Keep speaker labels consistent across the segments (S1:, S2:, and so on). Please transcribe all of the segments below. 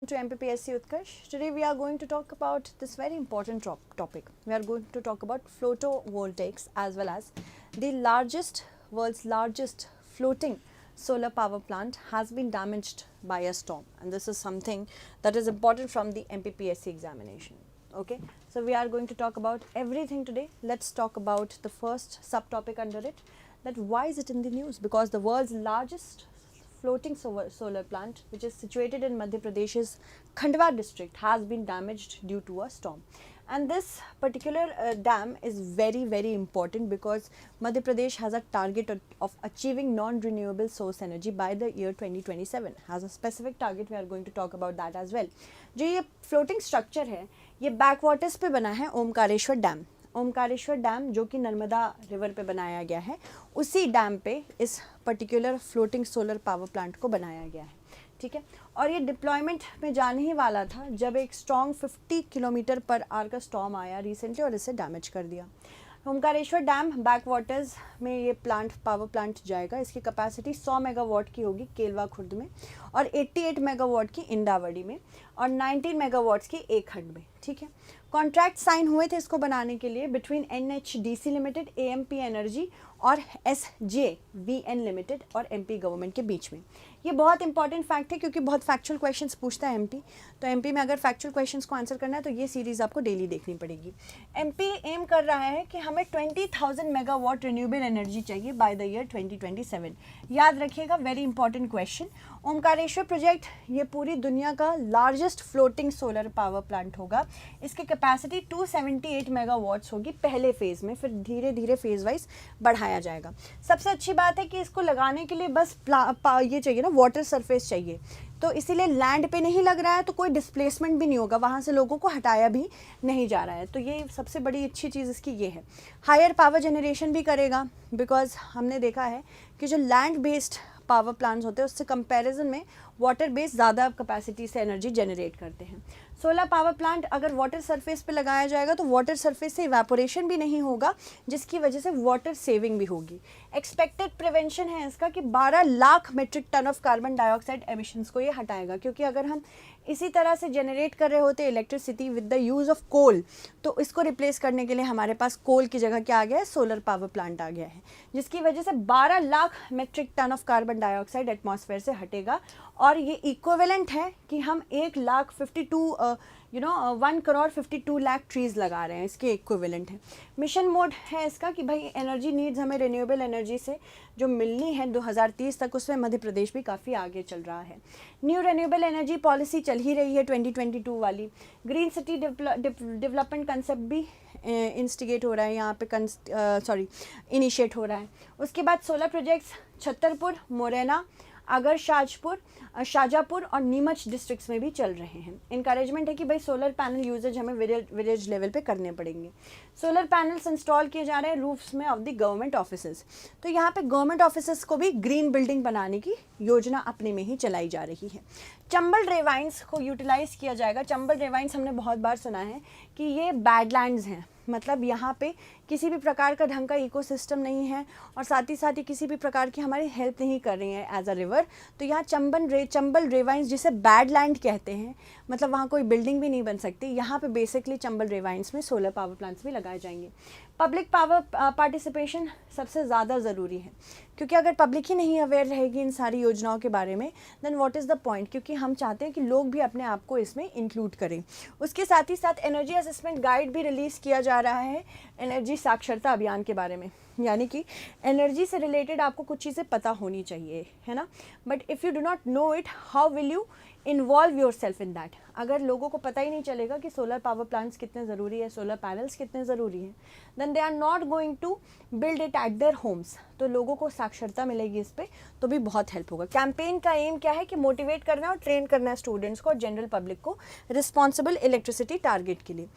S1: To MPPSC Utkarsh. Today we are going to talk about this very important topic. We are going to talk about photovoltaics as well as the world's largest floating solar power plant has been damaged by a storm, and this is something that is important from the MPPSC examination. Okay, so we are going to talk about everything today. Let's talk about the first subtopic under it, that why is it in the news? Because the world's largest floating solar plant, which is situated in Madhya Pradesh's Khandwa district, has been damaged due to a storm. And this particular dam is very important because Madhya Pradesh has a target of achieving non-renewable source energy by the year 2027. Has a specific target. We are going to talk about that as well. जो ये floating structure है, ये backwaters पे बना है Omkareshwar dam. Omkareshwar dam जो कि Narmada river पे बनाया गया है, उसी डैम पे इस particular floating solar power plant को बनाया गया है. ठीक है, और ये डिप्लॉयमेंट में जाने ही वाला था जब एक स्ट्रॉन्ग 50 किलोमीटर पर आवर का स्टॉर्म आया रिसेंटली और इसे डैमेज कर दिया. ओमकारेश्वर डैम बैक वाटर्स में ये पावर प्लांट जाएगा. इसकी कैपेसिटी 100 मेगावाट की होगी केलवा खुर्द में, और 88 मेगावाट की इंडावड़ी में, और 19 मेगावाट्स की एक खंड में. ठीक है, कॉन्ट्रैक्ट साइन हुए थे इसको बनाने के लिए between NHDC limited, AMP energy और SJVN लिमिटेड और MP गवर्नमेंट के बीच में. ये बहुत इंपॉर्टेंट फैक्ट है क्योंकि बहुत फैक्चुअल क्वेश्चंस पूछता है MP. तो MP में अगर फैक्चुअल क्वेश्चंस को आंसर करना है तो ये सीरीज़ आपको डेली देखनी पड़ेगी. MP एम कर रहा है कि हमें 20,000 मेगावाट रिन्यूएबल एनर्जी चाहिए बाय द ईयर 2027. याद रखिएगा, very important question. Omkareshwar project ये पूरी दुनिया का largest floating solar power plant होगा. इसकी कैपेसिटी 278 मेगावाट्स होगी पहले फेज़ में, फिर धीरे धीरे फेज़ वाइज बढ़ाया जाएगा. सबसे अच्छी बात है कि इसको लगाने के लिए बस ये चाहिए ना, वाटर सरफेस चाहिए. तो इसीलिए लैंड पे नहीं लग रहा है, तो कोई डिस्प्लेसमेंट भी नहीं होगा, वहाँ से लोगों को हटाया भी नहीं जा रहा है. तो ये सबसे बड़ी अच्छी चीज़ इसकी ये है. हायर पावर जनरेशन भी करेगा बिकॉज हमने देखा है कि जो लैंड बेस्ड पावर प्लांट्स होते हैं उससे कंपैरिजन में वाटर बेस्ड ज़्यादा कैपेसिटी से एनर्जी जनरेट करते हैं. सोलर पावर प्लांट अगर वाटर सरफेस पे लगाया जाएगा तो वाटर सरफेस से इवेपोरेशन भी नहीं होगा, जिसकी वजह से वाटर सेविंग भी होगी. एक्सपेक्टेड प्रिवेंशन है इसका कि 12 lakh metric ton of carbon dioxide emissions को ये हटाएगा. क्योंकि अगर हम इसी तरह से जनरेट कर रहे होते electricity with the use of coal, तो इसको रिप्लेस करने के लिए हमारे पास कोल की जगह क्या आ गया है, सोलर पावर प्लांट आ गया है, जिसकी वजह से 12 lakh metric ton of carbon dioxide atmosphere से हटेगा. और ये इक्विवेलेंट है कि हम 1,52 लाख ट्रीज़ लगा रहे हैं, इसके इक्विवेलेंट है. मिशन मोड है इसका कि भाई एनर्जी नीड्स हमें रिन्यूएबल एनर्जी से जो मिलनी है 2030 तक, उसमें मध्य प्रदेश भी काफ़ी आगे चल रहा है. न्यू रिन्यूएबल एनर्जी पॉलिसी चल ही रही है 2022 वाली. ग्रीन सिटी डेवलपमेंट कंसेप्ट भी इंस्टिगेट हो रहा है यहाँ पे, इनिशिएट हो रहा है. उसके बाद सोलर प्रोजेक्ट्स छतरपुर, मुरैना, अगर शाजापुर और नीमच डिस्ट्रिक्ट्स में भी चल रहे हैं. इनकरेजमेंट है कि भाई सोलर पैनल यूजेज हमें विलेज लेवल पे करने पड़ेंगे. सोलर पैनल्स इंस्टॉल किए जा रहे हैं रूफ्स में ऑफ द गवर्नमेंट ऑफिसेज. तो यहाँ पे गवर्नमेंट ऑफिसेज को भी ग्रीन बिल्डिंग बनाने की योजना अपने में ही चलाई जा रही है. चंबल रेवाइंस को यूटिलाइज किया जाएगा. चंबल रेवाइंस हमने बहुत बार सुना है कि ये बैडलैंड्स हैं, मतलब यहाँ पे किसी भी प्रकार का ढंग का इकोसिस्टम नहीं है और साथ ही किसी भी प्रकार की हमारी हेल्प नहीं कर रही है एज अ रिवर. तो यहाँ चंबल रेवाइंस जिसे बैडलैंड कहते हैं, मतलब वहाँ कोई बिल्डिंग भी नहीं बन सकती. यहाँ पे बेसिकली चंबल रेवाइंस में सोलर पावर प्लांट्स भी लगाए जाएंगे. पब्लिक पावर पार्टिसिपेशन सबसे ज़्यादा ज़रूरी है, क्योंकि अगर पब्लिक ही नहीं अवेयर रहेगी इन सारी योजनाओं के बारे में, then what is the point. क्योंकि हम चाहते हैं कि लोग भी अपने आप को इसमें इंक्लूड करें. उसके साथ ही साथ एनर्जी असेसमेंट गाइड भी रिलीज़ किया जा रहा है एनर्जी साक्षरता अभियान के बारे में. यानी कि एनर्जी से रिलेटेड आपको कुछ चीज़ें पता होनी चाहिए, है ना. But if you do not know it, how will you involve your self in that. अगर लोगों को पता ही नहीं चलेगा कि सोलर पावर प्लांट्स कितने ज़रूरी है, सोलर पैनल्स कितने ज़रूरी हैं, then they are not going to build it at their homes. तो लोगों को साक्षरता मिलेगी इस पर, तो भी बहुत हेल्प होगा. कैंपेन का एम क्या है कि मोटिवेट करना और ट्रेन करना है स्टूडेंट्स को और जनरल पब्लिक को रिस्पॉन्सिबल इलेक्ट्रिसिटी टारगेट के लिए.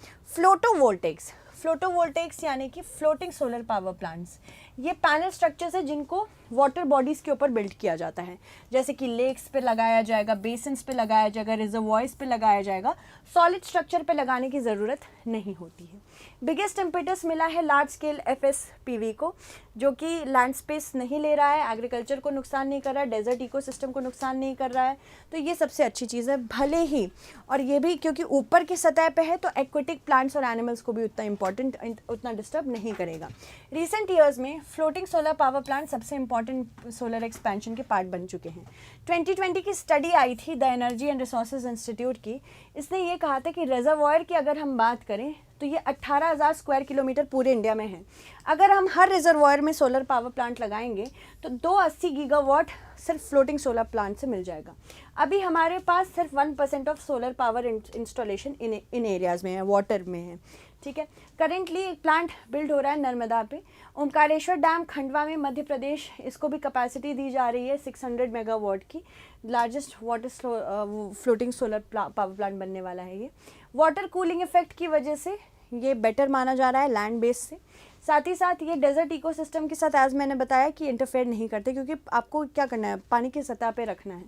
S1: फ्लोटोवोल्टेक्स यानी कि फ्लोटिंग सोलर पावर प्लांट्स, ये पैनल स्ट्रक्चर्स है जिनको वाटर बॉडीज़ के ऊपर बिल्ड किया जाता है, जैसे कि लेक्स पे लगाया जाएगा, बेसिन्स पे लगाया जाएगा, रिजर्वॉयर्स पे लगाया जाएगा, सॉलिड स्ट्रक्चर पे लगाने की ज़रूरत नहीं होती है। बिगेस्ट इम्पेटस मिला है लार्ज स्केल FSPV को, जो कि लैंड स्पेस नहीं ले रहा है, एग्रीकल्चर को नुकसान नहीं कर रहा है, डेजर्ट इकोसिस्टम को नुकसान नहीं कर रहा है, तो ये सबसे अच्छी चीज़ है। भले ही, और ये भी क्योंकि ऊपर की सतह पे है तो एक्वेटिक प्लांट्स और एनिमल्स को भी उतना डिस्टर्ब नहीं करेगा। रिसेंट ईयर्स में फ्लोटिंग सोलर पावर प्लांट सबसे इंपॉर्टेंट सोलर एक्सपेंशन के पार्ट बन चुके हैं। 2020 की स्टडी आई थी the energy and resources institute की, इसने ये कहा था कि रिजर्वॉयर की अगर हम बात करें तो ये 18,000 स्क्वायर किलोमीटर पूरे इंडिया में है। अगर हम हर रिजर्वॉयर में सोलर पावर प्लांट लगाएंगे तो 280 गीगावाट सिर्फ फ्लोटिंग सोलर प्लांट से मिल जाएगा। अभी हमारे पास सिर्फ 1% of solar power installation in areas में है, वाटर में है, ठीक है। करेंटली एक प्लांट बिल्ड हो रहा है नर्मदा पे, ओमकारेश्वर डैम खंडवा में, मध्य प्रदेश, इसको भी कैपेसिटी दी जा रही है 600 मेगावाट की। Largest water floating solar power plant बनने वाला है ये। वाटर कूलिंग इफेक्ट की वजह से ये बेटर माना जा रहा है लैंड बेस से। साथ ही साथ ये डेजर्ट इकोसिस्टम के साथ, एज मैंने बताया, कि इंटरफेयर नहीं करते, क्योंकि आपको क्या करना है, पानी की सतह पे रखना है।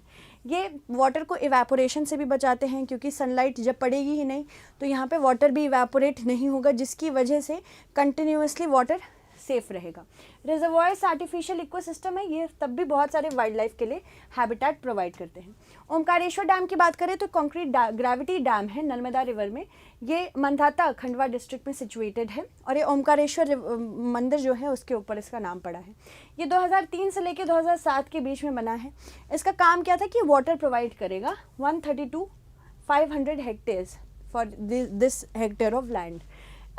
S1: ये वाटर को इवेपोरेशन से भी बचाते हैं, क्योंकि सनलाइट जब पड़ेगी ही नहीं तो यहाँ पे वाटर भी इवेपोरेट नहीं होगा, जिसकी वजह से कंटिन्यूसली वाटर सेफ रहेगा। रिजर्वॉयर्स आर्टिफिशियल इकोसिस्टम है, ये तब भी बहुत सारे वाइल्ड लाइफ के लिए हैबिटेट प्रोवाइड करते हैं। ओमकारेश्वर डैम की बात करें तो कंक्रीट ग्रेविटी डैम है नर्मदा रिवर में, ये मंधाता खंडवा डिस्ट्रिक्ट में सिचुएटेड है, और ये ओमकारेश्वर मंदिर जो है उसके ऊपर इसका नाम पड़ा है। ये 2003 से लेकर 2007 के बीच में बना है। इसका काम क्या था कि वाटर प्रोवाइड करेगा 132,500 hectares for this hectare of land.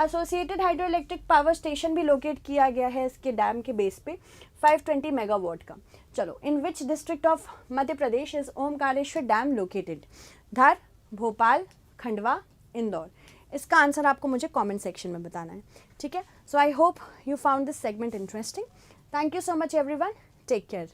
S1: Associated hydro electric power station भी लोकेट किया गया है इसके डैम के बेस पे 520 मेगावाट का। चलो, in which district of Madhya Pradesh is Omkareshwar dam located? Dhar, Bhopal, Khandwa, Indore. इसका आंसर आपको मुझे कमेंट सेक्शन में बताना है, ठीक है। So I hope you found this segment interesting. Thank you so much everyone, take care.